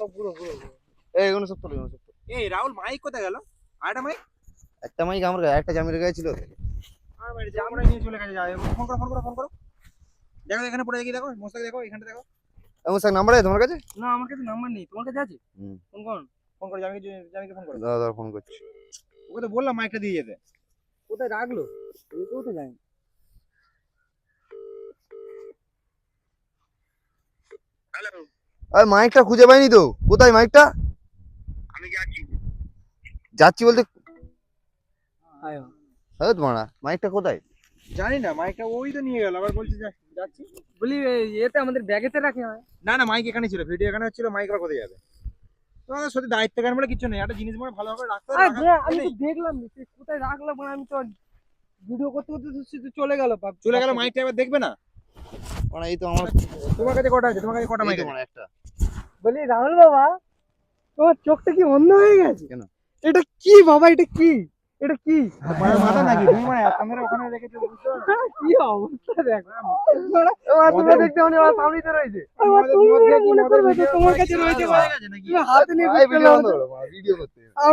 সব পুরো এই এগুলো সব তোলো, এগুলো সব তোলো। এই রাহুল মাইক কোথায় গেল? আরেকটা মাইক একটা মাইক আমার একটা জামির গায়ে ছিল। আর বাইরে আমরা নিয়ে চলে গেছে। যাও ফোন করো। দেখো এখানে পড়ে দেখি, দেখো মোস্তাক দেখো, এখানটা দেখো। এমন স্যার নাম্বার আছে তোমার কাছে? না আমার কাছে নাম্বার নেই, তোমার কাছে আছে? হুম। ফোন করো জামিকে ফোন করো। দাদা ফোন করছি। ওকে তো বললাম মাইকটা দিয়ে যেতে। কোথায় রাখলো? এই তো জানি। হ্যালো, আরে মাইকটা খুঁজে পাইনি তো, কোথায় মাইকটা? আমি যাচ্ছি। যাচ্ছি বলতে আয় হ্যাঁ তোমার মাইকটা কোথায়? জানি না, মাইকটা ওই তো নিয়ে গেল, আবার বলছে যাচ্ছি। বলি এতে আমাদের ব্যাগেতে রাখে হয়। না মাইক এখানে ছিল, ভিডিও এখানে হচ্ছিল, মাইক আবার কোথায় যাবে? তোমাদের সত্যি দায়িত্ব জ্ঞান বলে কিছু নেই। একটা জিনিস মনে ভালো করে রাখতে হবে। আমি তো দেখলাম সে কোথায় রাখলো, মানে আমি তো ভিডিও করতে করতে তো চলে গেল। চলে গেল, মাইকটা এবার দেখবে না। মানে এই তো আমার তোমার কাছে কটা আছে? তোমার কাছে কটা এই মাইক তো আছে? মানে একটা। বলি রাহুল বাবা, তোমার চোখটা কি অন্ধ হয়ে গেছে? কেন? এটা কি বাবা, এটা কি? এটা কি মায়ের মাথা নাকি? তুমি মানে ক্যামেরা ওখানে রেখেছো, বুঝতে পারো না? কি অবস্থা দেখো। তোমরা দেখতে মানে আমার সামনেই তো রয়েছে। মদ খেয়ে কি মদের তোমার কাছে রয়েছে, হয়ে গেছে নাকি? হাতে নিয়ে ভিডিও বন্ধ করো, ভিডিও করতে।